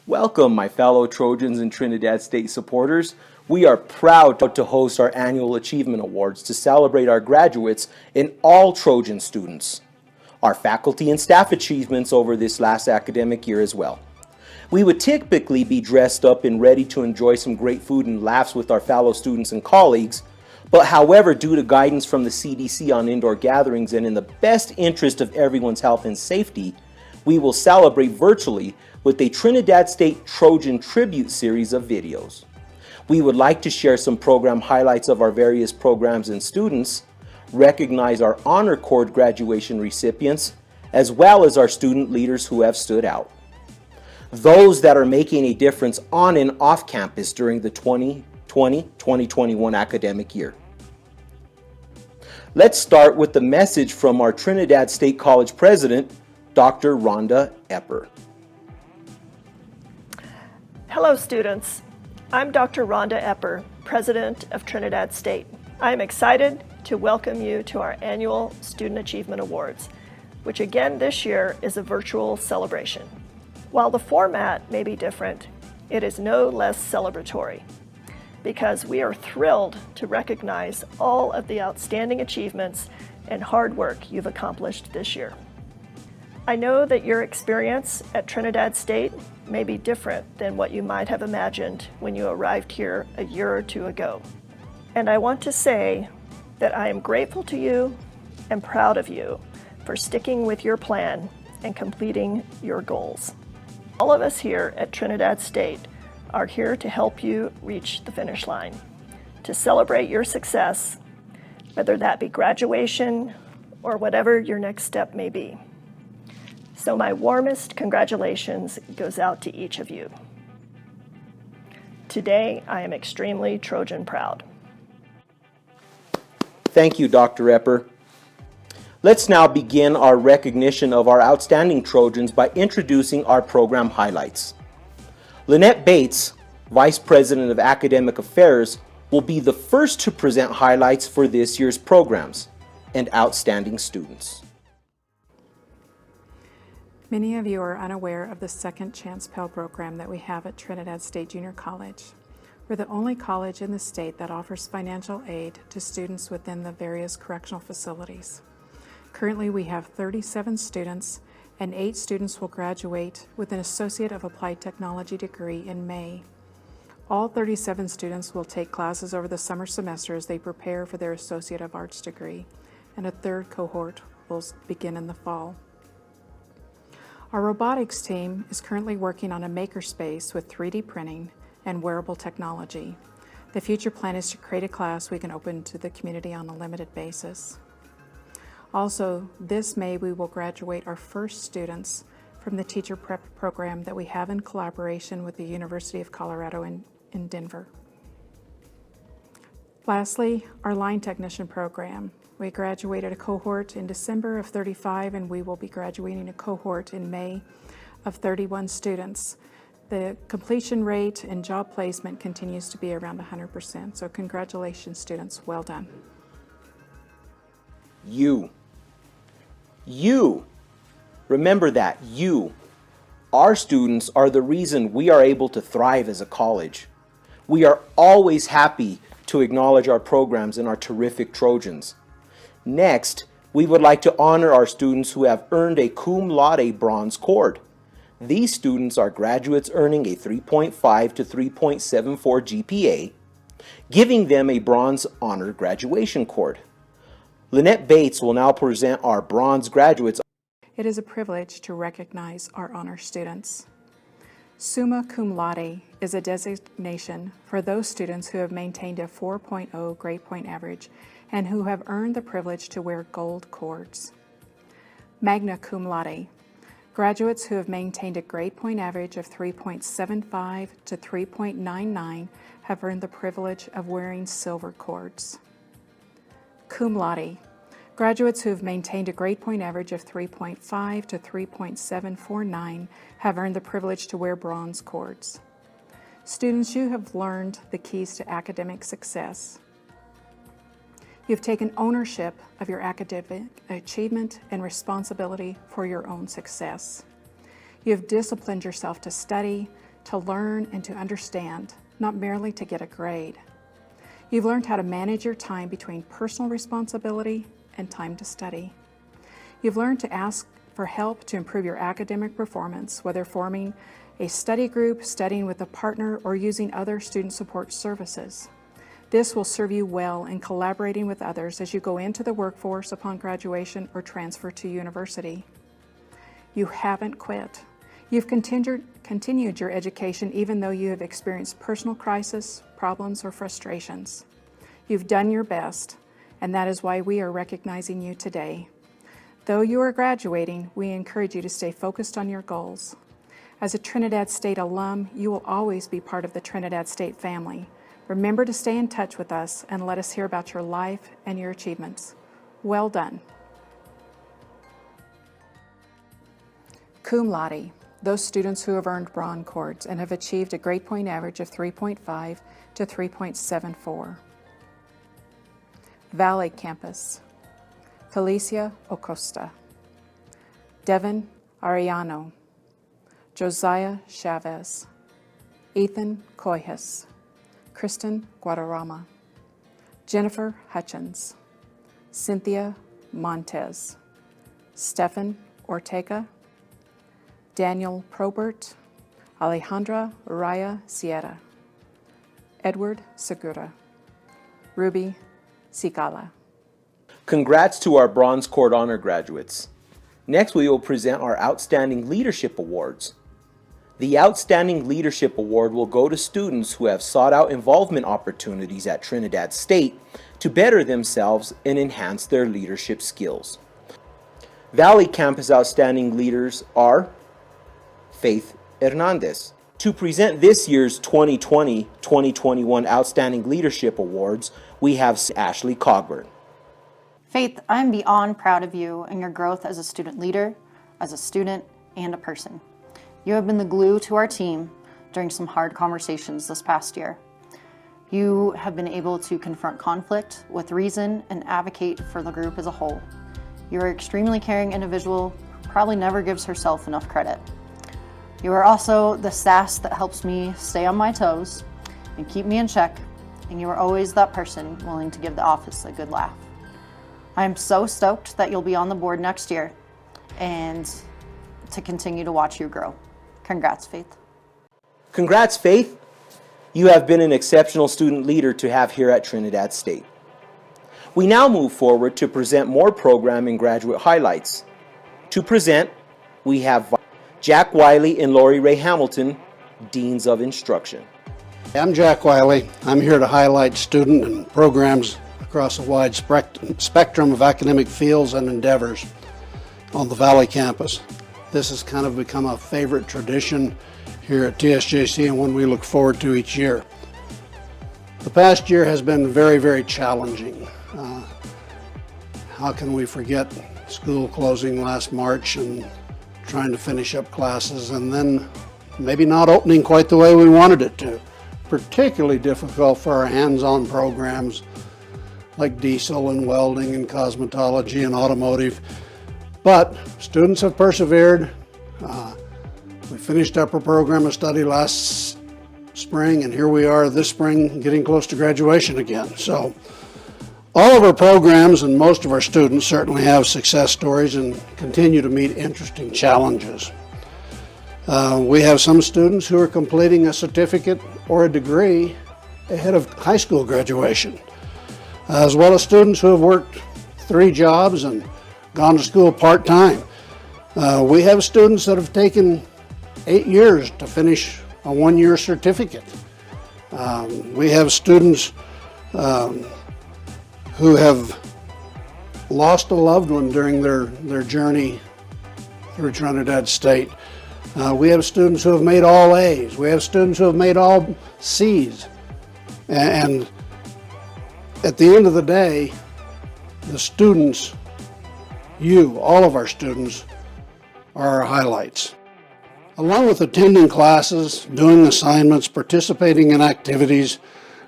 Welcome, my fellow Trojans and Trinidad State supporters. We are proud to host our annual Achievement Awards to celebrate our graduates and all Trojan students, our faculty and staff achievements over this last academic year as well. We would typically be dressed up and ready to enjoy some great food and laughs with our fellow students and colleagues, but however, due to guidance from the CDC on indoor gatherings and in the best interest of everyone's health and safety, we will celebrate virtually with a Trinidad State Trojan tribute series of videos. We would like to share some program highlights of our various programs and students, recognize our Honor Cord graduation recipients, as well as our student leaders who have stood out. Those that are making a difference on and off campus during the 2020-2021 academic year. Let's start with the message from our Trinidad State College President, Dr. Rhonda Epper. Hello students, I'm Dr. Rhonda Epper, President of Trinidad State. I am excited to welcome you to our annual Student Achievement Awards, which again this year is a virtual celebration. While the format may be different, it is no less celebratory because we are thrilled to recognize all of the outstanding achievements and hard work you've accomplished this year. I know that your experience at Trinidad State may be different than what you might have imagined when you arrived here a year or two ago. And I want to say that I am grateful to you and proud of you for sticking with your plan and completing your goals. All of us here at Trinidad State are here to help you reach the finish line, to celebrate your success, whether that be graduation or whatever your next step may be. So my warmest congratulations goes out to each of you. Today, I am extremely Trojan proud. Thank you, Dr. Epper. Let's now begin our recognition of our outstanding Trojans by introducing our program highlights. Lynette Bates, Vice President of Academic Affairs, will be the first to present highlights for this year's programs and outstanding students. Many of you are unaware of the Second Chance Pell program that we have at Trinidad State Junior College. We're the only college in the state that offers financial aid to students within the various correctional facilities. Currently, we have 37 students, and 8 students will graduate with an Associate of Applied Technology degree in May. All 37 students will take classes over the summer semester as they prepare for their Associate of Arts degree, and a third cohort will begin in the fall. Our robotics team is currently working on a makerspace with 3D printing and wearable technology. The future plan is to create a class we can open to the community on a limited basis. Also, this May we will graduate our first students from the teacher prep program that we have in collaboration with the University of Colorado in Denver. Lastly, our line technician program. We graduated a cohort in December of 35, and we will be graduating a cohort in May of 31 students. The completion rate and job placement continues to be around 100%, so congratulations students, well done. You. Remember that, you. Our students are the reason we are able to thrive as a college. We are always happy to acknowledge our programs and our terrific Trojans. Next, we would like to honor our students who have earned a cum laude bronze cord. These students are graduates earning a 3.5 to 3.74 GPA, giving them a bronze honor graduation cord. Lynette Bates will now present our bronze graduates. It is a privilege to recognize our honor students. Summa cum laude is a designation for those students who have maintained a 4.0 grade point average and who have earned the privilege to wear gold cords. Magna cum laude, graduates who have maintained a grade point average of 3.75 to 3.99 have earned the privilege of wearing silver cords. Cum laude, graduates who have maintained a grade point average of 3.5 to 3.749 have earned the privilege to wear bronze cords. Students, you have learned the keys to academic success. You've taken ownership of your academic achievement and responsibility for your own success. You have disciplined yourself to study, to learn and to understand, not merely to get a grade. You've learned how to manage your time between personal responsibility and time to study. You've learned to ask for help to improve your academic performance, whether forming a study group, studying with a partner, or using other student support services. This will serve you well in collaborating with others as you go into the workforce upon graduation or transfer to university. You haven't quit. You've continued your education even though you have experienced personal crisis, problems, or frustrations. You've done your best, and that is why we are recognizing you today. Though you are graduating, we encourage you to stay focused on your goals. As a Trinidad State alum, you will always be part of the Trinidad State family. Remember to stay in touch with us and let us hear about your life and your achievements. Well done. Cum laude, those students who have earned Bronze Cords and have achieved a grade point average of 3.5 to 3.74. Valley Campus, Felicia Acosta, Devin Ariano, Josiah Chavez, Ethan Coyhas, Kristen Guadarrama, Jennifer Hutchins, Cynthia Montez, Stefan Ortega, Daniel Probert, Alejandra Raya Sierra, Edward Segura, Ruby Sigala. Congrats to our Bronze Cord Honor graduates. Next, we will present our Outstanding Leadership Awards. The Outstanding Leadership Award will go to students who have sought out involvement opportunities at Trinidad State to better themselves and enhance their leadership skills. Valley Campus Outstanding Leaders are Faith Hernandez. To present this year's 2020-2021 Outstanding Leadership Awards, we have Ashley Cogburn. Faith, I'm beyond proud of you and your growth as a student leader, as a student, and a person. You have been the glue to our team during some hard conversations this past year. You have been able to confront conflict with reason and advocate for the group as a whole. You are an extremely caring individual who probably never gives herself enough credit. You are also the sass that helps me stay on my toes and keep me in check, and you are always that person willing to give the office a good laugh. I am so stoked that you'll be on the board next year and to continue to watch you grow. Congrats, Faith. Congrats, Faith. You have been an exceptional student leader to have here at Trinidad State. We now move forward to present more program and graduate highlights. To present, we have Jack Wiley and Lori Ray Hamilton, Deans of Instruction. I'm Jack Wiley. I'm here to highlight student and programs across a wide spectrum of academic fields and endeavors on the Valley campus. This has kind of become a favorite tradition here at TSJC and one we look forward to each year. The past year has been very, very challenging. How can we forget school closing last March and trying to finish up classes and then maybe not opening quite the way we wanted it to. Particularly difficult for our hands-on programs like diesel and welding and cosmetology and automotive. But students have persevered. We finished up our program of study last spring, and here we are this spring getting close to graduation again. So all of our programs and most of our students certainly have success stories and continue to meet interesting challenges. We have some students who are completing a certificate or a degree ahead of high school graduation, as well as students who have worked 3 jobs and gone to school part-time. We have students that have taken 8 years to finish a 1-year certificate. We have students who have lost a loved one during their journey through Trinidad State. We have students who have made all A's. We have students who have made all C's. And at the end of the day, the students, all of our students, are our highlights. Along with attending classes, doing assignments, participating in activities,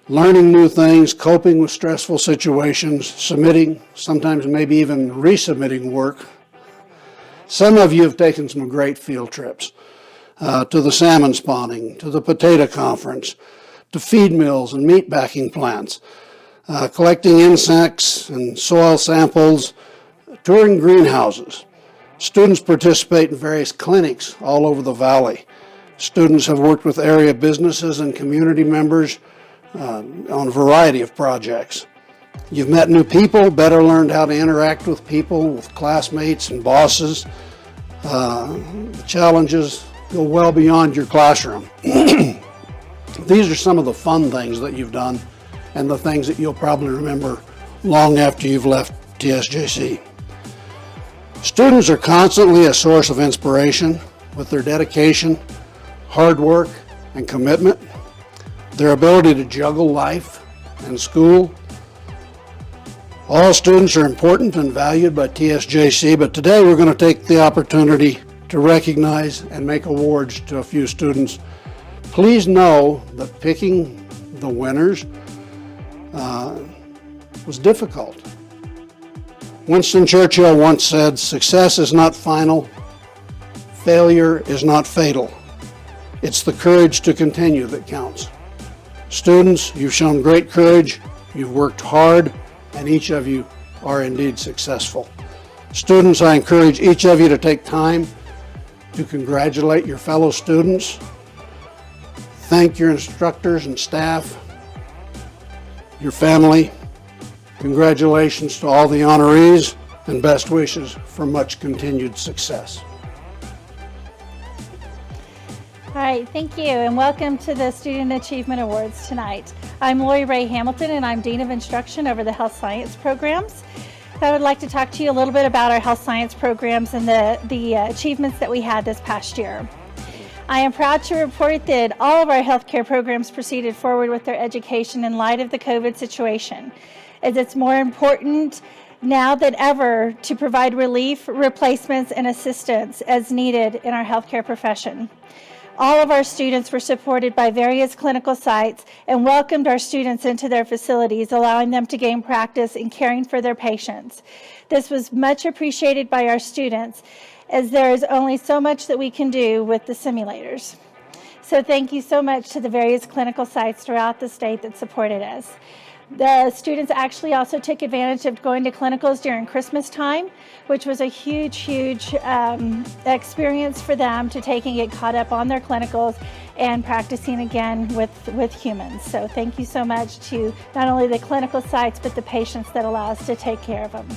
learning new things, coping with stressful situations, submitting, sometimes maybe even resubmitting work. Some of you have taken some great field trips. to the salmon spawning, to the potato conference, to feed mills and meat packing plants, collecting insects and soil samples, touring greenhouses. Students participate in various clinics all over the valley. Students have worked with area businesses and community members on a variety of projects. You've met new people, better learned how to interact with people, with classmates and bosses. The challenges go well beyond your classroom. These are some of the fun things that you've done and the things that you'll probably remember long after you've left TSJC. Students are constantly a source of inspiration with their dedication, hard work, and commitment, their ability to juggle life and school. All students are important and valued by TSJC, but today we're going to take the opportunity to recognize and make awards to a few students. Please know that picking the winners was difficult. Winston Churchill once said, "Success is not final, failure is not fatal. It's the courage to continue that counts." Students, you've shown great courage, you've worked hard, and each of you are indeed successful. Students, I encourage each of you to take time to congratulate your fellow students, thank your instructors and staff, your family. Congratulations to all the honorees, and best wishes for much continued success. All right, thank you, and welcome to the Student Achievement Awards tonight. I'm Lori Ray Hamilton, and I'm Dean of Instruction over the Health Science programs. I would like to talk to you a little bit about our health science programs and the achievements that we had this past year. I am proud to report that all of our healthcare programs proceeded forward with their education in light of the COVID situation, as it's more important now than ever to provide relief, replacements, and assistance as needed in our healthcare profession. All of our students were supported by various clinical sites and welcomed our students into their facilities, allowing them to gain practice in caring for their patients. This was much appreciated by our students, as there is only so much that we can do with the simulators. So thank you so much to the various clinical sites throughout the state that supported us. The students actually also took advantage of going to clinicals during Christmas time, which was a huge experience for them to take and get caught up on their clinicals and practicing again with humans. So thank you so much to not only the clinical sites, but the patients that allow us to take care of them.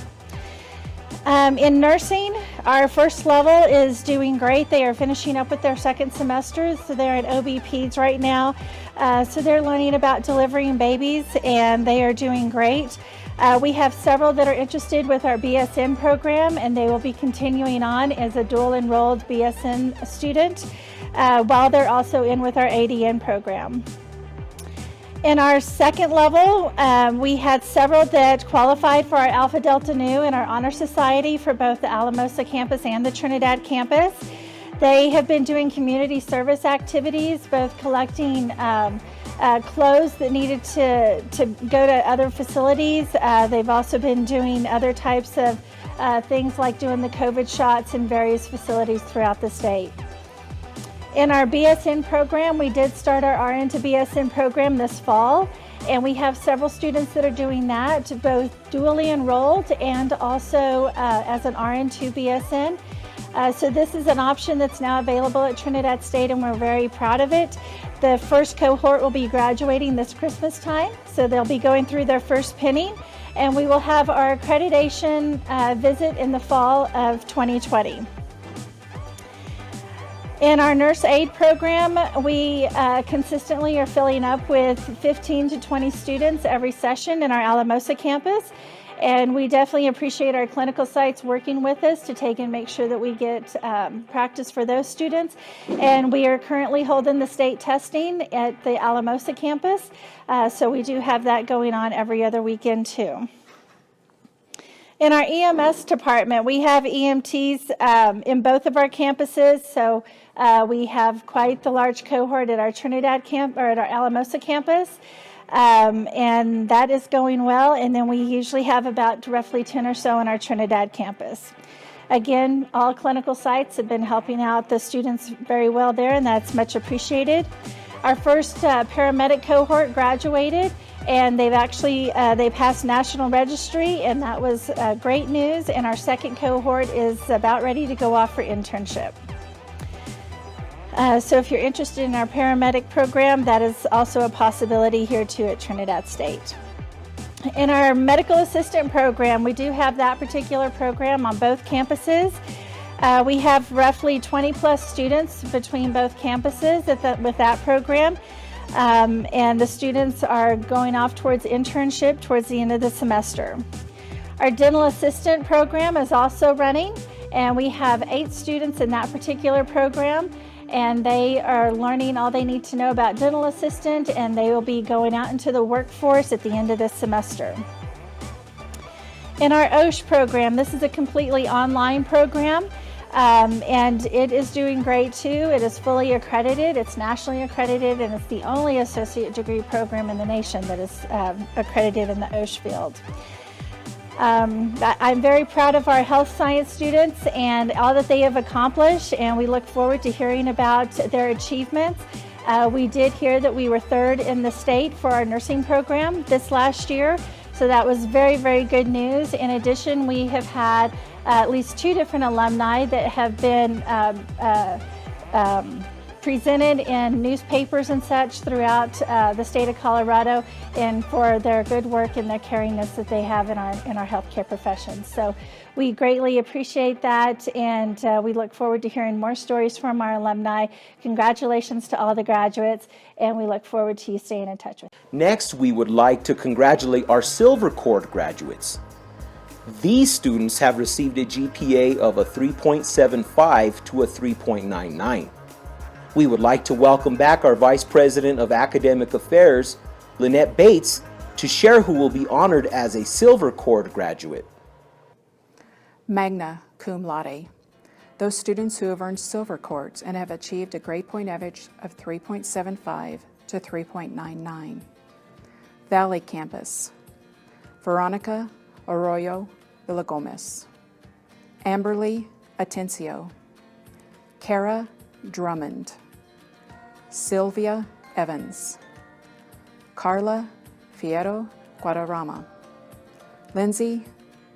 In nursing, our first level is doing great. They are finishing up with their second semesters, so they're at OB-PEDS right now. So they're learning about delivering babies, and they are doing great. We have several that are interested with our BSN program, and they will be continuing on as a dual enrolled BSN student, while they're also in with our ADN program. In our second level, we had several that qualified for our Alpha Delta Nu and our Honor Society for both the Alamosa campus and the Trinidad campus. They have been doing community service activities, both collecting clothes that needed to go to other facilities. They've also been doing other types of things like doing the COVID shots in various facilities throughout the state. In our BSN program, we did start our RN to BSN program this fall, and we have several students that are doing that, both dually enrolled and also as an RN to BSN. So this is an option that's now available at Trinidad State, and we're very proud of it. The first cohort will be graduating this Christmas time, so they'll be going through their first pinning, and we will have our accreditation visit in the fall of 2020. In our nurse aid program, we consistently are filling up with 15 to 20 students every session in our Alamosa campus. And we definitely appreciate our clinical sites working with us to take and make sure that we get practice for those students. And we are currently holding the state testing at the Alamosa campus. So we do have that going on every other weekend too. In our EMS department, we have EMTs in both of our campuses. So we have quite the large cohort at our Trinidad camp or at our Alamosa campus. And that is going well. And then we usually have about roughly 10 or so on our Trinidad campus. Again, all clinical sites have been helping out the students very well there, and that's much appreciated. Our first paramedic cohort graduated, and they've actually they passed national registry, and that was great news. And our second cohort is about ready to go off for internship. So if you're interested in our paramedic program, that is also a possibility here too at Trinidad State. In our medical assistant program, we do have that particular program on both campuses. We have roughly 20 plus students between both campuses with that program. And the students are going off towards internship towards the end of the semester. Our dental assistant program is also running, and we have 8 students in that particular program, and they are learning all they need to know about dental assistant, and they will be going out into the workforce at the end of this semester. In our OSH program, this is a completely online program, and it is doing great too. It is fully accredited, it's nationally accredited, and it's the only associate degree program in the nation that is accredited in the OSH field. I'm very proud of our health science students and all that they have accomplished, and we look forward to hearing about their achievements. We did hear that we were 3rd in the state for our nursing program this last year, so that was very, very good news. In addition, we have had at least 2 different alumni that have been presented in newspapers and such throughout the state of Colorado, and for their good work and their caringness that they have in our healthcare profession. So we greatly appreciate that, and we look forward to hearing more stories from our alumni. Congratulations to all the graduates, and we look forward to you staying in touch with us. Next, we would like to congratulate our Silver Cord graduates. These students have received a GPA of a 3.75 to a 3.99. We would like to welcome back our Vice President of Academic Affairs, Lynette Bates, to share who will be honored as a Silver Cord graduate. Magna cum laude. Those students who have earned silver cords and have achieved a grade point average of 3.75 to 3.99. Valley Campus. Veronica Arroyo Villagomez. Amberly Atencio. Kara Drummond. Sylvia Evans. Carla Fierro Guadarrama. Lindsay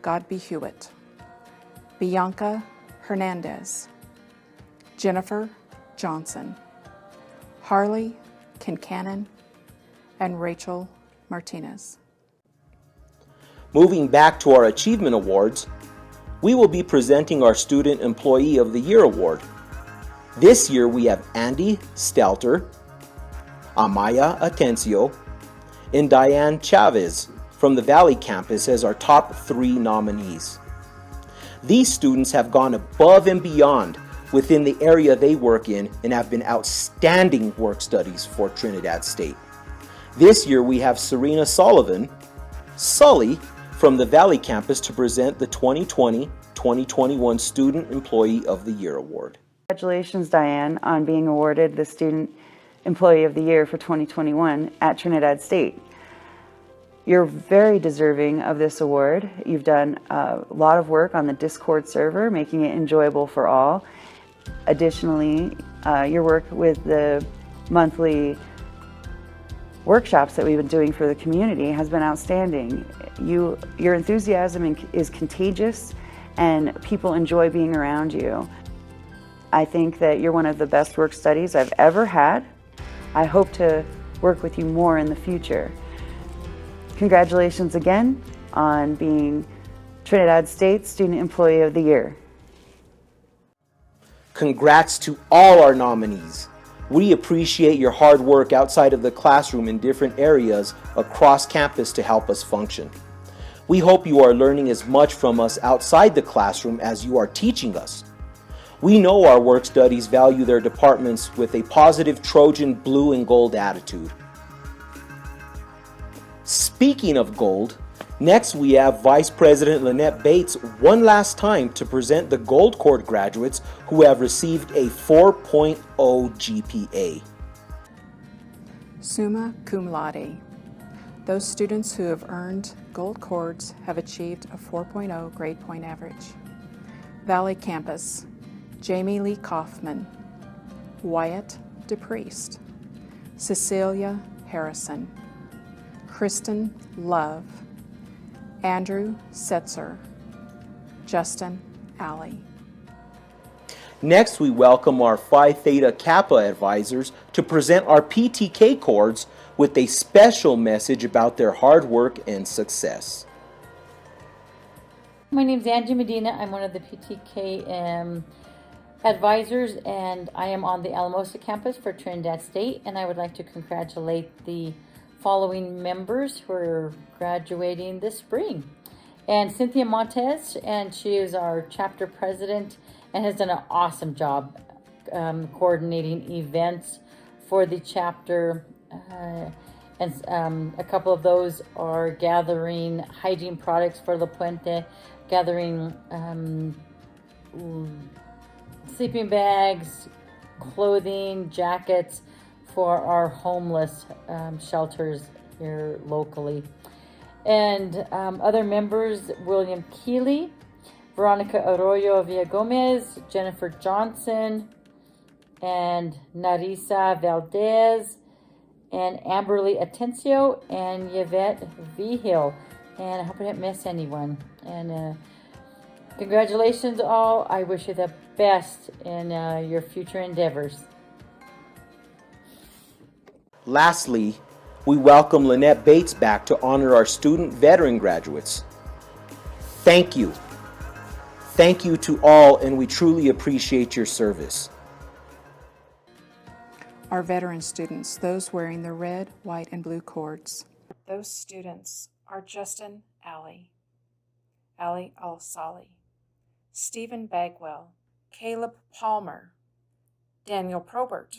Godby Hewitt. Bianca Hernandez. Jennifer Johnson. Harley Kincannon, and Rachel Martinez. Moving back to our Achievement Awards, we will be presenting our Student Employee of the Year Award. This year we have Andy Stelter, Amaya Atencio, and Diane Chavez from the Valley Campus as our top 3 nominees. These students have gone above and beyond within the area they work in and have been outstanding work studies for Trinidad State. This year we have Serena Sullivan, Sully, from the Valley Campus to present the 2020-2021 Student Employee of the Year Award. Congratulations, Diane, on being awarded the Student Employee of the Year for 2021 at Trinidad State. You're very deserving of this award. You've done a lot of work on the Discord server, making it enjoyable for all. Additionally, your work with the monthly workshops that we've been doing for the community has been outstanding. Your enthusiasm is contagious, and people enjoy being around you. I think that you're one of the best work studies I've ever had. I hope to work with you more in the future. Congratulations again on being Trinidad State Student Employee of the Year. Congrats to all our nominees. We appreciate your hard work outside of the classroom in different areas across campus to help us function. We hope you are learning as much from us outside the classroom as you are teaching us. We know our work studies value their departments with a positive Trojan blue and gold attitude. Speaking of gold, next we have Vice President Lynette Bates one last time to present the Gold Cord graduates who have received a 4.0 GPA. Summa cum laude. Those students who have earned gold cords have achieved a 4.0 grade point average. Valley Campus, Jamie Lee Kaufman, Wyatt DePriest, Cecilia Harrison, Kristen Love, Andrew Setzer, Justin Alley. Next, we welcome our Phi Theta Kappa advisors to present our PTK cords with a special message about their hard work and success. My name is Angie Medina. I'm one of the PTK advisors, and I am on the Alamosa campus for Trinidad State, and I would like to congratulate the following members who are graduating this spring. And Cynthia Montez, and she is our chapter president and has done an awesome job coordinating events for the chapter. And a couple of those are gathering hygiene products for La Puente, gathering sleeping bags, clothing, jackets for our homeless shelters here locally. And other members, William Keeley, Veronica Arroyo Villagomez, Jennifer Johnson, and Narisa Valdez, and Amberly Atencio, and Yvette Vigil. And I hope I didn't miss anyone. And congratulations all. I wish you the best in your future endeavors. Lastly, we welcome Lynette Bates back to honor our student veteran graduates. Thank you. Thank you to all, and we truly appreciate your service. Our veteran students, those wearing the red, white, and blue cords. Those students are Justin Alley, Ali Al-Sali, Stephen Bagwell, Caleb Palmer, Daniel Probert.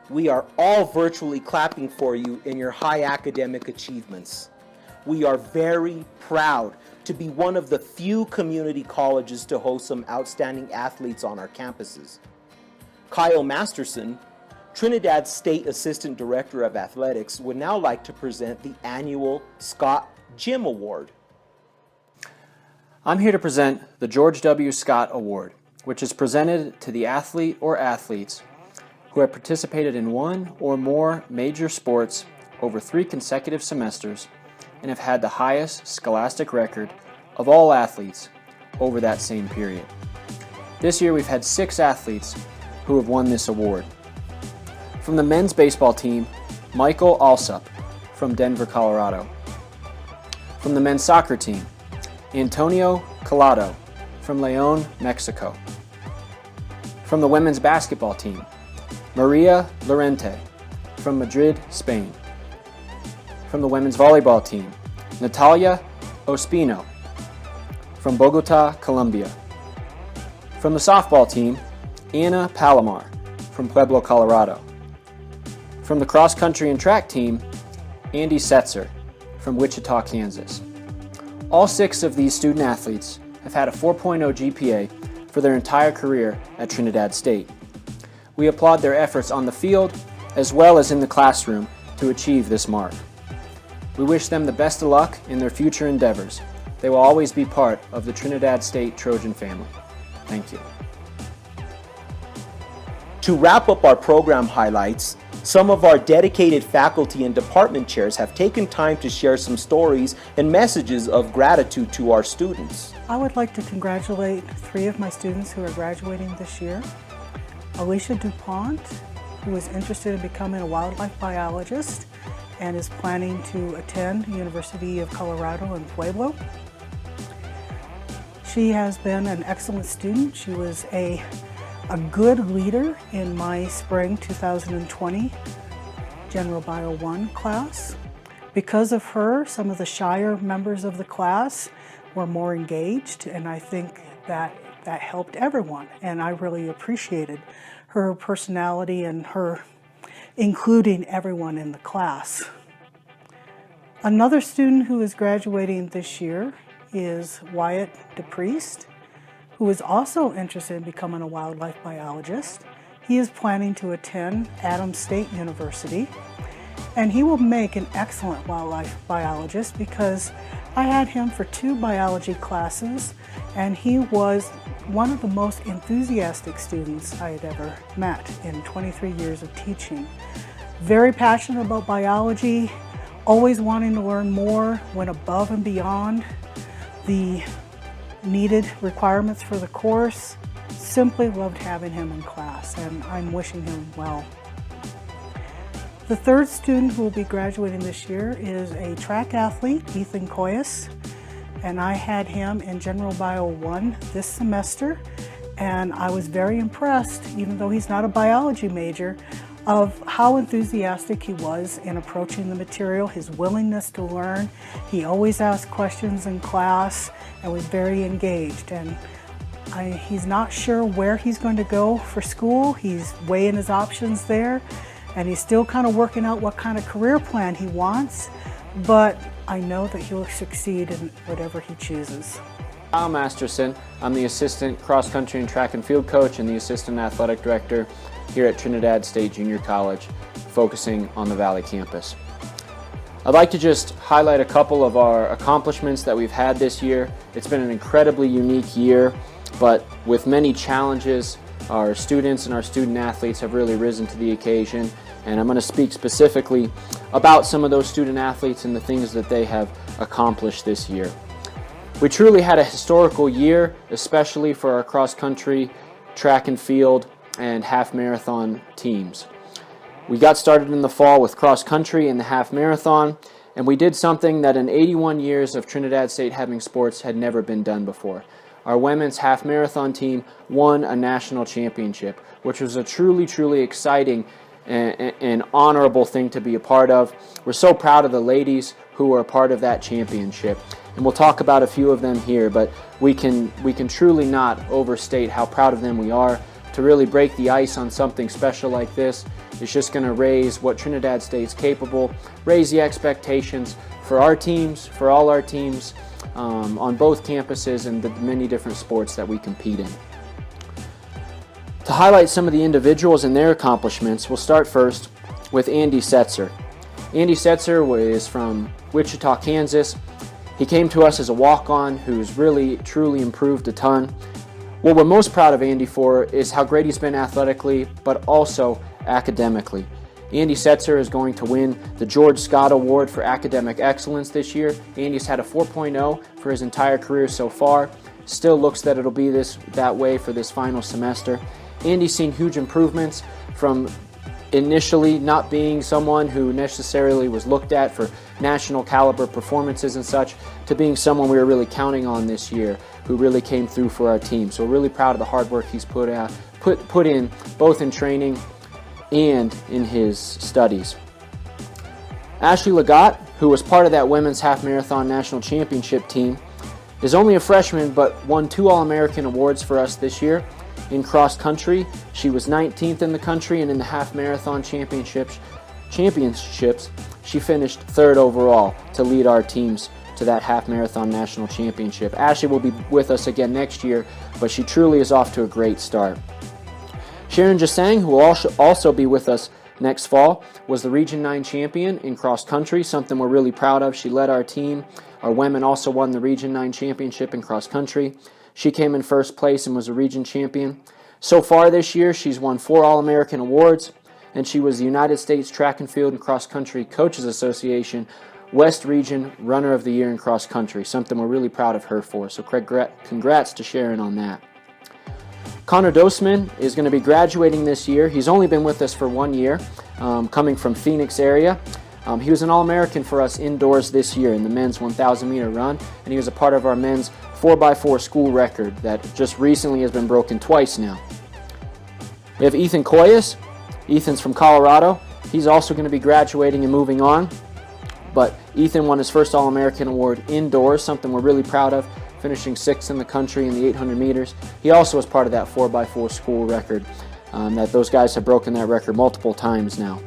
We are all virtually clapping for you in your high academic achievements. We are very proud to be one of the few community colleges to host some outstanding athletes on our campuses. Kyle Masterson, Trinidad State Assistant Director of Athletics, would now like to present the annual Scott Jim Award. I'm here to present the George W. Scott Award, which is presented to the athlete or athletes who have participated in one or more major sports over 3 consecutive semesters and have had the highest scholastic record of all athletes over that same period. This year we've had 6 athletes who have won this award. From the men's baseball team, Michael Alsup from Denver, Colorado. From the men's soccer team, Antonio Collado from León, Mexico. From the women's basketball team, Maria Lorente from Madrid, Spain. From the women's volleyball team, Natalia Ospino from Bogota, Colombia. From the softball team, Anna Palomar from Pueblo, Colorado. From the cross-country and track team, Andy Setzer from Wichita, Kansas. All 6 of these student athletes have had a 4.0 GPA for their entire career at Trinidad State. We applaud their efforts on the field as well as in the classroom to achieve this mark. We wish them the best of luck in their future endeavors. They will always be part of the Trinidad State Trojan family. Thank you. To wrap up our program highlights, some of our dedicated faculty and department chairs have taken time to share some stories and messages of gratitude to our students. I would like to congratulate 3 of my students who are graduating this year. Alicia DuPont, who is interested in becoming a wildlife biologist and is planning to attend the University of Colorado in Pueblo. She has been an excellent student. She was a good leader in my spring 2020 General Bio 1 class. Because of her, some of the shyer members of the class were more engaged, and I think that helped everyone, and I really appreciated her personality and her including everyone in the class. Another student who is graduating this year is Wyatt DePriest, who is also interested in becoming a wildlife biologist. He is planning to attend Adams State University, And he will make an excellent wildlife biologist because I had him for 2 biology classes, and he was one of the most enthusiastic students I had ever met in 23 years of teaching. Very passionate about biology, always wanting to learn more, went above and beyond the needed requirements for the course. Simply loved having him in class, and I'm wishing him well. The third student who will be graduating this year is a track athlete, Ethan Coyes, and I had him in General Bio 1 this semester, and I was very impressed, even though he's not a biology major, of how enthusiastic he was in approaching the material, his willingness to learn. He always asked questions in class and was very engaged. And he's not sure where he's going to go for school. He's weighing his options there, and he's still kind of working out what kind of career plan he wants, but I know that he'll succeed in whatever he chooses. Kyle Masterson. I'm the assistant cross-country and track and field coach and the assistant athletic director here at Trinidad State Junior College, focusing on the Valley campus. I'd like to just highlight a couple of our accomplishments that we've had this year. It's been an incredibly unique year, but with many challenges, our students and our student athletes have really risen to the occasion, and I'm going to speak specifically about some of those student athletes and the things that they have accomplished this year. We truly had a historical year, especially for our cross-country, track and field, and half marathon teams. We got started in the fall with cross-country and the half marathon, and we did something that in 81 years of Trinidad State having sports had never been done before. Our women's half marathon team won a national championship, which was a truly exciting and honorable thing to be a part of. We're so proud of the ladies who were a part of that championship, and we'll talk about a few of them here, but we can truly not overstate how proud of them we are. To really break the ice on something special like this is just going to raise what Trinidad State's capable, raise the expectations for our teams, for all our teams on both campuses and the many different sports that we compete in. To highlight some of the individuals and their accomplishments, we'll start first with Andy Setzer. Andy Setzer is from Wichita, Kansas. He came to us as a walk-on who's really, truly improved a ton. What we're most proud of Andy for is how great he's been athletically, but also academically. Andy Setzer is going to win the George Scott Award for Academic Excellence this year. Andy's had a 4.0 for his entire career so far. Still looks that it'll be that way for this final semester. Andy's seen huge improvements from initially not being someone who necessarily was looked at for national caliber performances and such, to being someone we were really counting on this year, who really came through for our team. So we're really proud of the hard work he's put in, both in training and in his studies. Ashley Legatt, who was part of that women's half marathon national championship team, is only a freshman but won 2 All-American awards for us this year. In cross country, she was 19th in the country, and in the half marathon championships, she finished 3rd overall to lead our teams to that half marathon national championship. Ashley will be with us again next year, but she truly is off to a great start. Sharon Jasang, who will also be with us next fall, was the Region 9 champion in cross country, something we're really proud of. She led our team. Our women also won the Region 9 championship in cross country. She came in 1st place and was a region champion. So far this year, she's won 4 All-American awards, and she was the United States Track and Field and Cross Country Coaches Association West Region Runner of the Year in cross country, something we're really proud of her for. So congrats to Sharon on that. Connor Dosman is going to be graduating this year. He's only been with us for 1 year, coming from Phoenix area. He was an All-American for us indoors this year in the men's 1,000 meter run, and he was a part of our men's 4x4 school record that just recently has been broken twice now. We have Ethan Coyes. Ethan's from Colorado. He's also going to be graduating and moving on, but Ethan won his first All-American award indoors, something we're really proud of, finishing 6th in the country in the 800 meters. He also was part of that 4x4 school record, that those guys have broken that record multiple times now.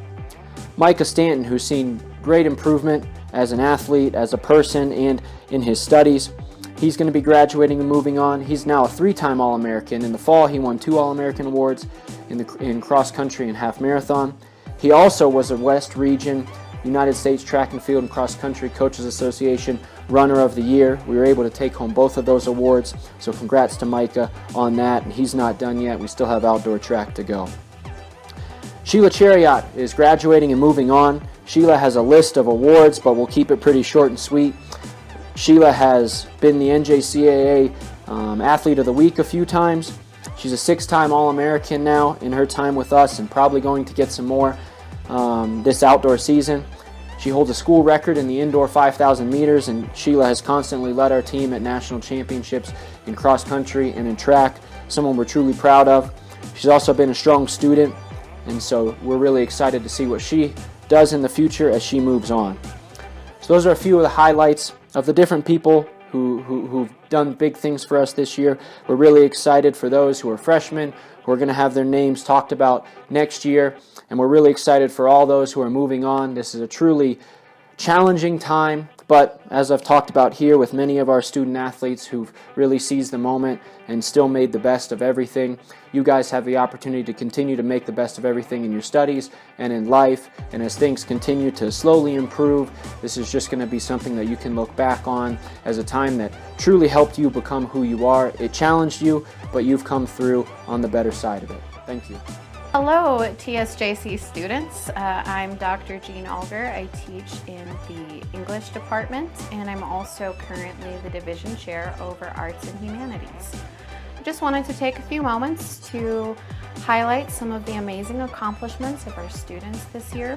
Micah Stanton, who's seen great improvement as an athlete, as a person, and in his studies. He's going to be graduating and moving on. He's now a 3-time All-American. In the fall, he won 2 All-American awards in cross country and half marathon. He also was a West Region United States Track and Field and Cross Country Coaches Association Runner of the Year. We were able to take home both of those awards, so congrats to Micah on that. And he's not done yet. We still have outdoor track to go. Sheila Chariot is graduating and moving on. Sheila has a list of awards, but we'll keep it pretty short and sweet. Sheila has been the NJCAA Athlete of the Week a few times. She's a 6-time All-American now in her time with us, and probably going to get some more this outdoor season. She holds a school record in the indoor 5,000 meters, and Sheila has constantly led our team at national championships in cross country and in track, someone we're truly proud of. She's also been a strong student, and so we're really excited to see what she does in the future as she moves on. So those are a few of the highlights of the different people who've done big things for us this year. We're really excited for those who are freshmen, who are going to have their names talked about next year, and we're really excited for all those who are moving on. This is a truly challenging time, but as I've talked about here with many of our student athletes who've really seized the moment and still made the best of everything, you guys have the opportunity to continue to make the best of everything in your studies and in life. And as things continue to slowly improve, this is just going to be something that you can look back on as a time that truly helped you become who you are. It challenged you, but you've come through on the better side of it. Thank you. Hello, TSJC students. I'm Dr. Jean Alger. I teach in the English department, and I'm also currently the division chair over Arts and Humanities. I just wanted to take a few moments to highlight some of the amazing accomplishments of our students this year.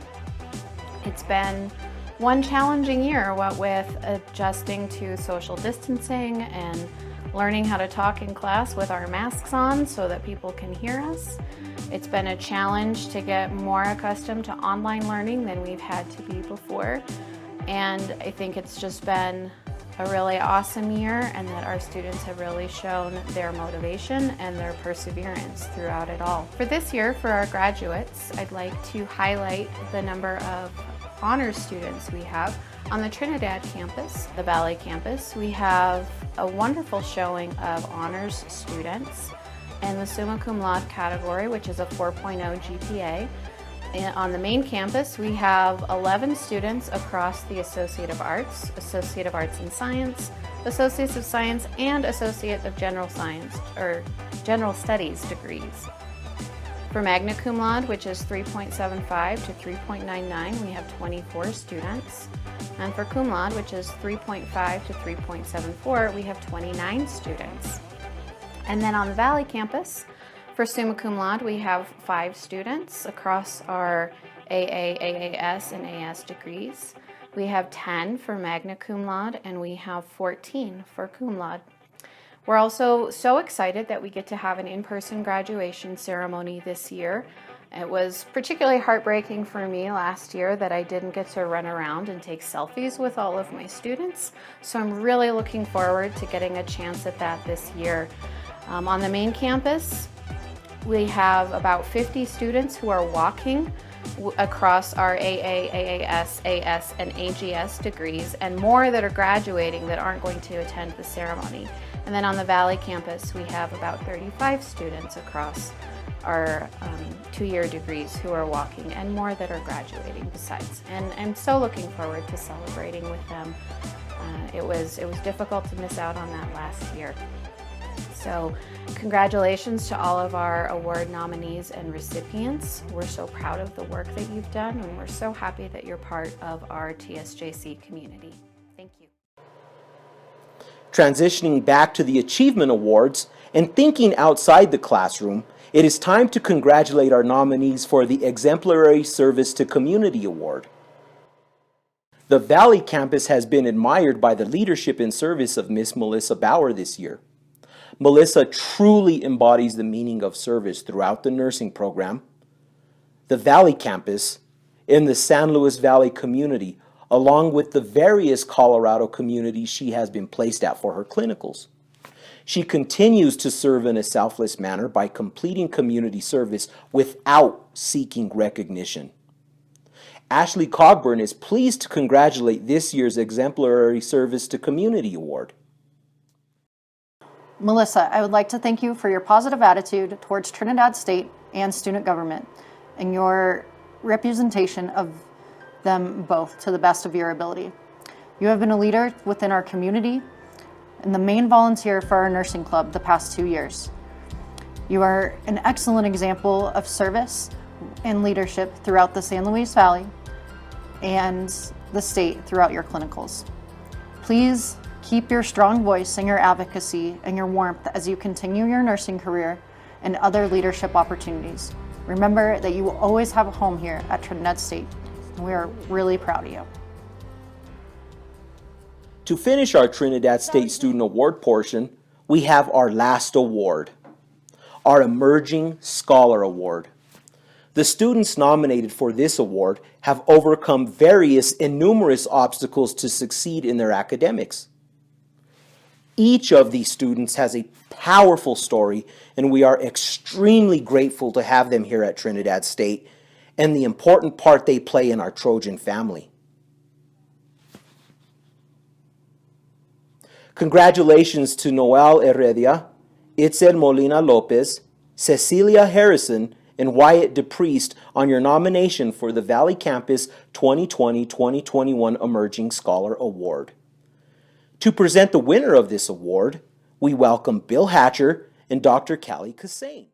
It's been one challenging year, what with adjusting to social distancing and learning how to talk in class with our masks on so that people can hear us. It's been a challenge to get more accustomed to online learning than we've had to be before. And I think it's just been a really awesome year, and that our students have really shown their motivation and their perseverance throughout it all. For this year, for our graduates, I'd like to highlight the number of honors students we have on the Trinidad campus, the Valley campus. We have a wonderful showing of honors students in the summa cum laude category, which is a 4.0 GPA. On the main campus, we have 11 students across the Associate of Arts, Associate of Arts in Science, Associates of Science, and Associate of General Science, or General Studies degrees. For magna cum laude, which is 3.75 to 3.99, we have 24 students. And for cum laude, which is 3.5 to 3.74, we have 29 students. And then on the Valley campus, for summa cum laude, we have 5 students across our AA, AAS, and AS degrees. We have 10 for magna cum laude, and we have 14 for cum laude. We're also so excited that we get to have an in-person graduation ceremony this year. It was particularly heartbreaking for me last year that I didn't get to run around and take selfies with all of my students. So I'm really looking forward to getting a chance at that this year. On the main campus, we have about 50 students who are walking across our AA, AAS, AS, and AGS degrees, and more that are graduating that aren't going to attend the ceremony. And then on the Valley campus, we have about 35 students across our 2-year degrees who are walking, and more that are graduating besides. And I'm so looking forward to celebrating with them. It was difficult to miss out on that last year. So congratulations to all of our award nominees and recipients. We're so proud of the work that you've done, and we're so happy that you're part of our TSJC community. Thank you. Transitioning back to the Achievement Awards and thinking outside the classroom, it is time to congratulate our nominees for the Exemplary Service to Community Award. The Valley campus has been admired by the leadership and service of Miss Melissa Bauer this year. Melissa truly embodies the meaning of service throughout the nursing program, the Valley campus, in the San Luis Valley community, along with the various Colorado communities she has been placed at for her clinicals. She continues to serve in a selfless manner by completing community service without seeking recognition. Ashley Cogburn is pleased to congratulate this year's Exemplary Service to Community Award. Melissa, I would like to thank you for your positive attitude towards Trinidad State and student government, and your representation of them both to the best of your ability. You have been a leader within our community and the main volunteer for our nursing club the past 2 years. You are an excellent example of service and leadership throughout the San Luis Valley and the state throughout your clinicals. Please keep your strong voice and your advocacy and your warmth as you continue your nursing career and other leadership opportunities. Remember that you will always have a home here at Trinidad State, and we are really proud of you. To finish our Trinidad State Student Award portion, we have our last award, our Emerging Scholar Award. The students nominated for this award have overcome various and numerous obstacles to succeed in their academics. Each of these students has a powerful story, and we are extremely grateful to have them here at Trinidad State and the important part they play in our Trojan family. Congratulations to Noel Heredia, Itzel Molina Lopez, Cecilia Harrison, and Wyatt DePriest on your nomination for the Valley Campus 2020-2021 Emerging Scholar Award. To present the winner of this award, we welcome Bill Hatcher and Dr. Callie Kassane.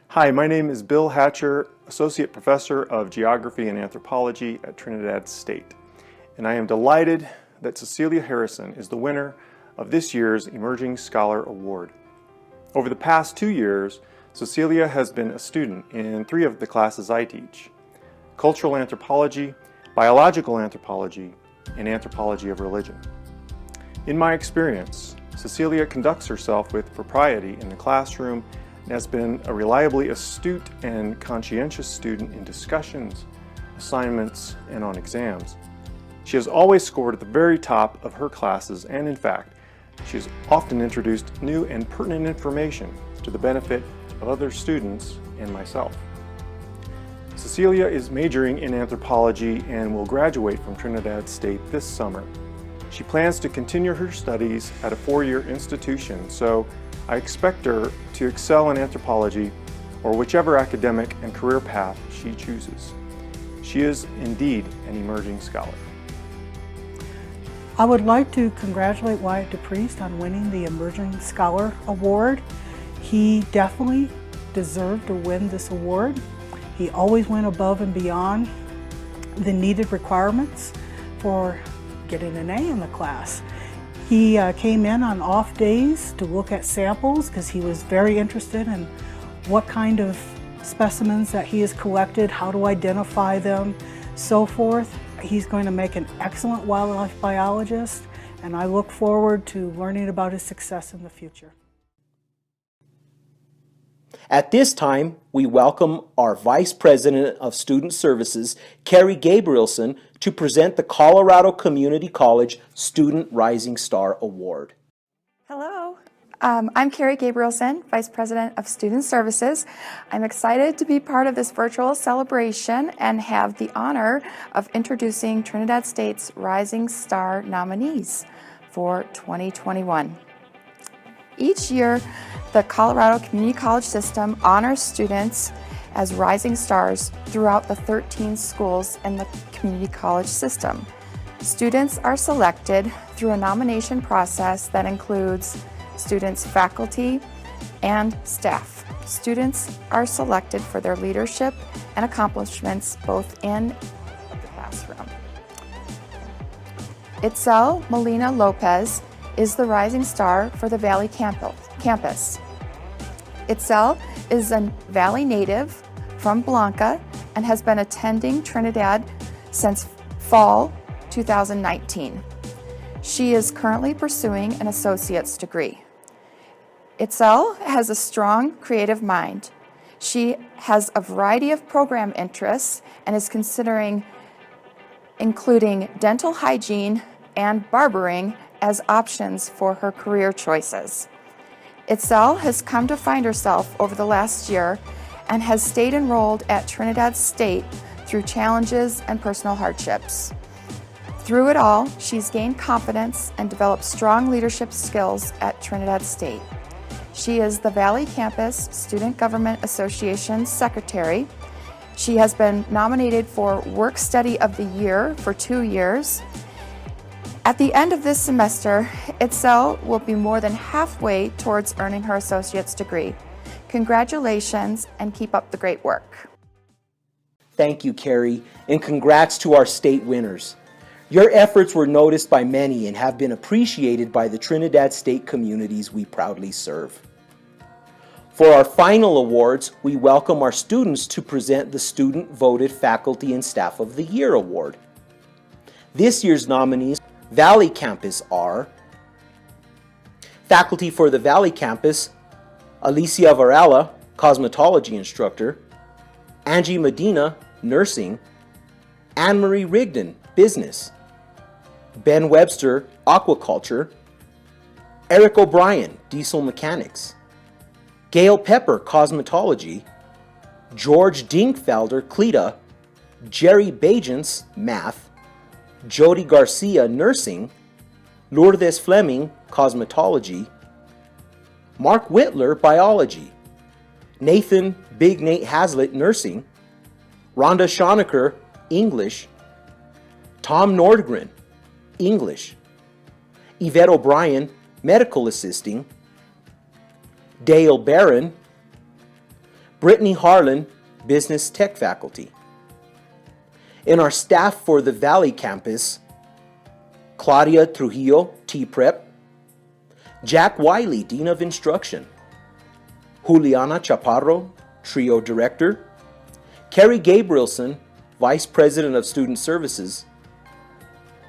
Hi, my name is Bill Hatcher, Associate Professor of Geography and Anthropology at Trinidad State. And I am delighted that Cecilia Harrison is the winner of this year's Emerging Scholar Award. Over the past 2 years, Cecilia has been a student in 3 of the classes I teach: Cultural Anthropology, Biological Anthropology, and Anthropology of Religion. In my experience, Cecilia conducts herself with propriety in the classroom and has been a reliably astute and conscientious student in discussions, assignments, and on exams. She has always scored at the very top of her classes, and in fact, she has often introduced new and pertinent information to the benefit of other students and myself. Cecilia is majoring in anthropology and will graduate from Trinidad State this summer. She plans to continue her studies at a 4-year institution, so I expect her to excel in anthropology or whichever academic and career path she chooses. She is indeed an emerging scholar. I would like to congratulate Wyatt DePriest on winning the Emerging Scholar Award. He definitely deserved to win this award. He always went above and beyond the needed requirements for getting an A in the class. He came in on off days to look at samples because he was very interested in what kind of specimens that he has collected, how to identify them, so forth. He's going to make an excellent wildlife biologist, and I look forward to learning about his success in the future. At this time, we welcome our Vice President of Student Services, Carrie Gabrielson, to present the Colorado Community College Student Rising Star Award. Hello, I'm Carrie Gabrielson, Vice President of Student Services. I'm excited to be part of this virtual celebration and have the honor of introducing Trinidad State's Rising Star nominees for 2021. Each year, the Colorado Community College system honors students as rising stars throughout the 13 schools in the community college system. Students are selected through a nomination process that includes students, faculty, and staff. Students are selected for their leadership and accomplishments both in the classroom. Itzel Molina Lopez is the rising star for the Valley campus. Itzel is a Valley native from Blanca and has been attending Trinidad since fall 2019. She is currently pursuing an associate's degree. Itzel has a strong creative mind. She has a variety of program interests and is considering including dental hygiene and barbering as options for her career choices. Itzel has come to find herself over the last year and has stayed enrolled at Trinidad State through challenges and personal hardships. Through it all, she's gained confidence and developed strong leadership skills at Trinidad State. She is the Valley Campus Student Government Association Secretary She has been nominated for Work Study of the Year for 2 years. At the end of this semester, Itzel will be more than halfway towards earning her associate's degree. Congratulations and keep up the great work. Thank you, Carrie, and congrats to our state winners. Your efforts were noticed by many and have been appreciated by the Trinidad State communities we proudly serve. For our final awards, we welcome our students to present the Student Voted Faculty and Staff of the Year Award. This year's nominees, Valley Campus, are faculty for the Valley Campus, Alicia Varela, cosmetology instructor, Angie Medina, nursing, Anne-Marie Rigdon, business, Ben Webster, aquaculture, Eric O'Brien, diesel mechanics, Gail Pepper, cosmetology, George Dinkfelder, CLETA, Jerry Bajance, math, Jody Garcia, nursing, Lourdes Fleming, cosmetology, Mark Whitler, biology, Nathan Big Nate Hazlitt, nursing, Rhonda Schonecker, English, Tom Nordgren, English, Yvette O'Brien, medical assisting, Dale Barron, Brittany Harlan, business tech faculty. In our staff for the Valley Campus, Claudia Trujillo, T-Prep, Jack Wiley, Dean of Instruction, Juliana Chaparro, Trio Director, Carrie Gabrielson, Vice President of Student Services,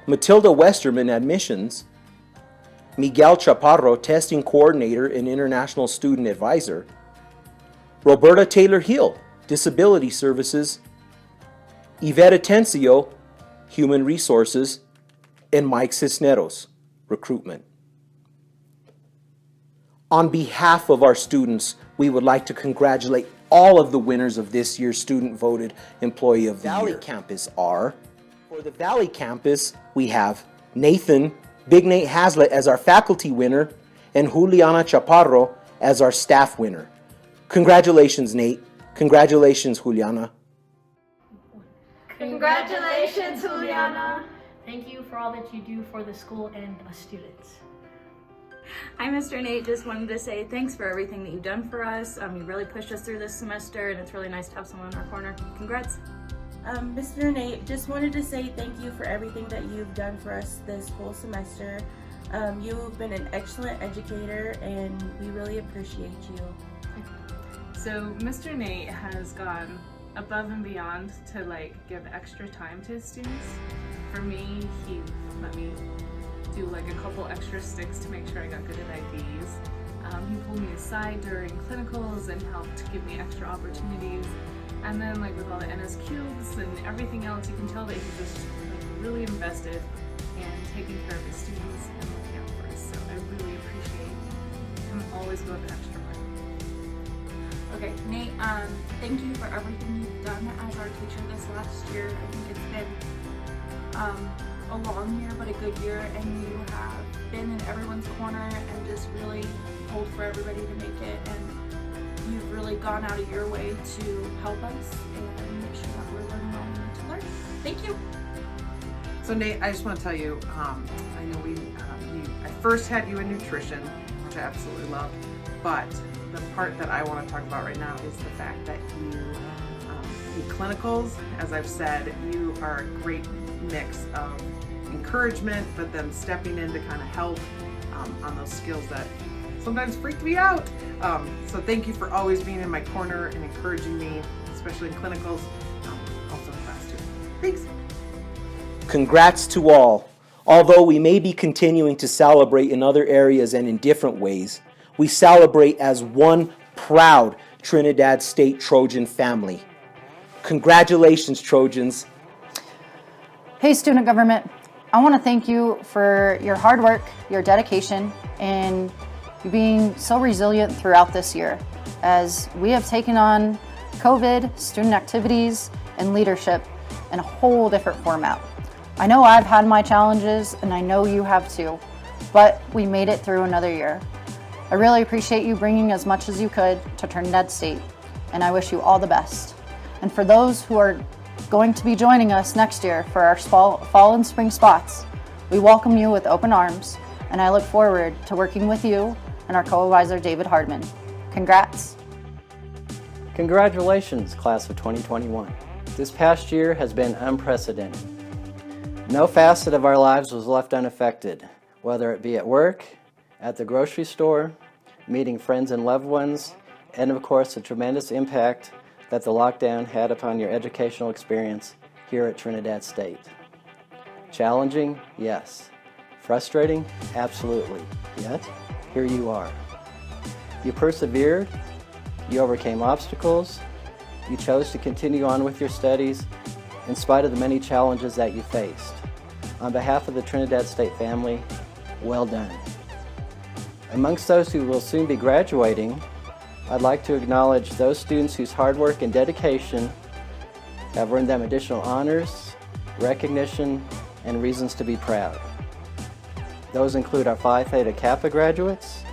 Matilda Westerman, Admissions, Miguel Chaparro, Testing Coordinator and International Student Advisor, Roberta Taylor-Hill, Disability Services, Yvette Atencio, Human Resources, and Mike Cisneros, Recruitment. On behalf of our students, we would like to congratulate all of the winners of this year's Student Voted Employee of the Year. Valley Campus are, for the Valley Campus, we have Nathan Big Nate Hazlitt as our faculty winner and Juliana Chaparro as our staff winner. Congratulations, Nate. Congratulations, Juliana. Congratulations, Juliana. Thank you for all that you do for the school and us students. Hi, Mr. Nate. Just wanted to say thanks for everything that you've done for us. You really pushed us through this semester, and it's really nice to have someone in our corner. Congrats. Mr. Nate, just wanted to say thank you for everything that you've done for us this whole semester. You've been an excellent educator, and we really appreciate you. So Mr. Nate has gone above and beyond to give extra time to his students. For me, he let me do a couple extra sticks to make sure I got good at IDs. He pulled me aside during clinicals and helped give me extra opportunities. And then with all the NS cubes and everything else, you can tell that he's just really invested in taking care of his students and looking out for us. So I really appreciate him always going the extra mile. Okay, Nate, thank you for everything you've done as our teacher this last year. I think it's been a long year, but a good year, and you have been in everyone's corner and just really pulled for everybody to make it, and you've really gone out of your way to help us and make sure that we're learning all we need to learn. Thank you. So Nate, I just want to tell you, I know I first had you in nutrition, which I absolutely loved, but the part that I want to talk about right now is the fact that you, in clinicals, as I've said, you are a great mix of encouragement, but then stepping in to kind of help on those skills that sometimes freak me out. So thank you for always being in my corner and encouraging me, especially in clinicals, also in class too. Thanks. Congrats to all. Although we may be continuing to celebrate in other areas and in different ways, we celebrate as one proud Trinidad State Trojan family. Congratulations, Trojans. Hey, student government. I want to thank you for your hard work, your dedication, and you being so resilient throughout this year as we have taken on COVID, student activities, and leadership in a whole different format. I know I've had my challenges, and I know you have too, but we made it through another year. I really appreciate you bringing as much as you could to Trinidad State, and I wish you all the best. And for those who are going to be joining us next year for our fall and spring spots, we welcome you with open arms, and I look forward to working with you and our co-advisor David Hardman. Congrats. Congratulations, class of 2021. This past year has been unprecedented. No facet of our lives was left unaffected, whether it be at work, at the grocery store, meeting friends and loved ones, and of course the tremendous impact that the lockdown had upon your educational experience here at Trinidad State. Challenging? Yes. Frustrating? Absolutely. Yet, here you are. You persevered, you overcame obstacles, you chose to continue on with your studies in spite of the many challenges that you faced. On behalf of the Trinidad State family, well done. Amongst those who will soon be graduating, I'd like to acknowledge those students whose hard work and dedication have earned them additional honors, recognition, and reasons to be proud. Those include our Phi Theta Kappa graduates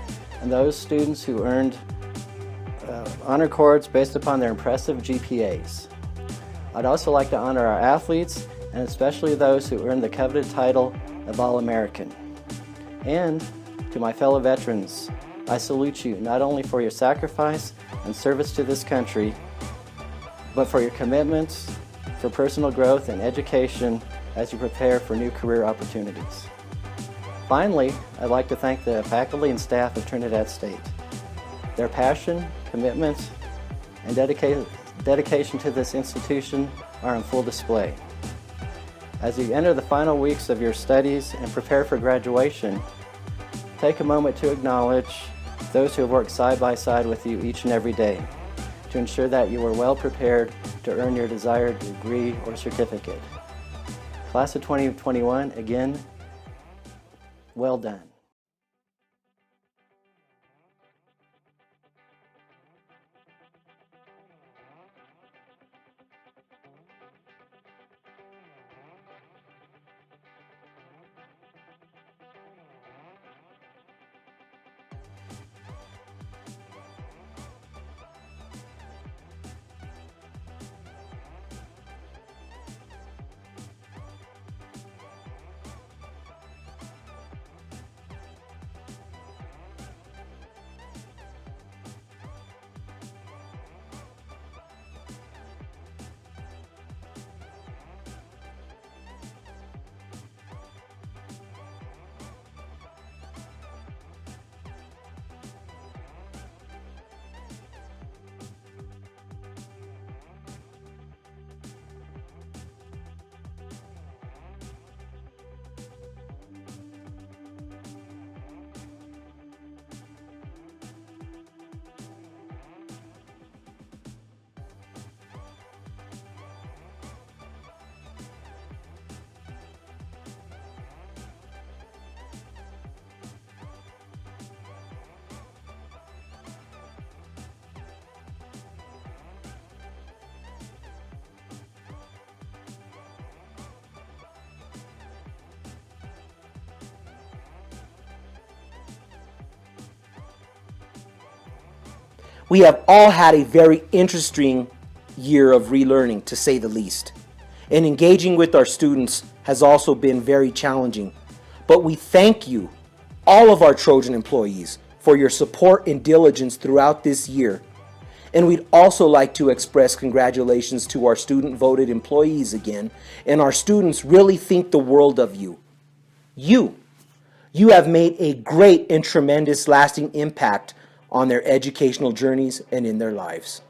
and those students who earned honor cords based upon their impressive GPAs. I'd also like to honor our athletes and especially those who earned the coveted title of All-American. And to my fellow veterans, I salute you not only for your sacrifice and service to this country, but for your commitments, for personal growth and education as you prepare for new career opportunities. Finally, I'd like to thank the faculty and staff of Trinidad State. Their passion, commitment, and dedication to this institution are on full display. As you enter the final weeks of your studies and prepare for graduation, take a moment to acknowledge those who have worked side by side with you each and every day to ensure that you are well prepared to earn your desired degree or certificate. Class of 2021, again, well done. We have all had a very interesting year of relearning, to say the least. And engaging with our students has also been very challenging. But we thank you, all of our Trojan employees, for your support and diligence throughout this year. And we'd also like to express congratulations to our student-voted employees again. And our students really think the world of you. You have made a great and tremendous lasting impact on their educational journeys and in their lives.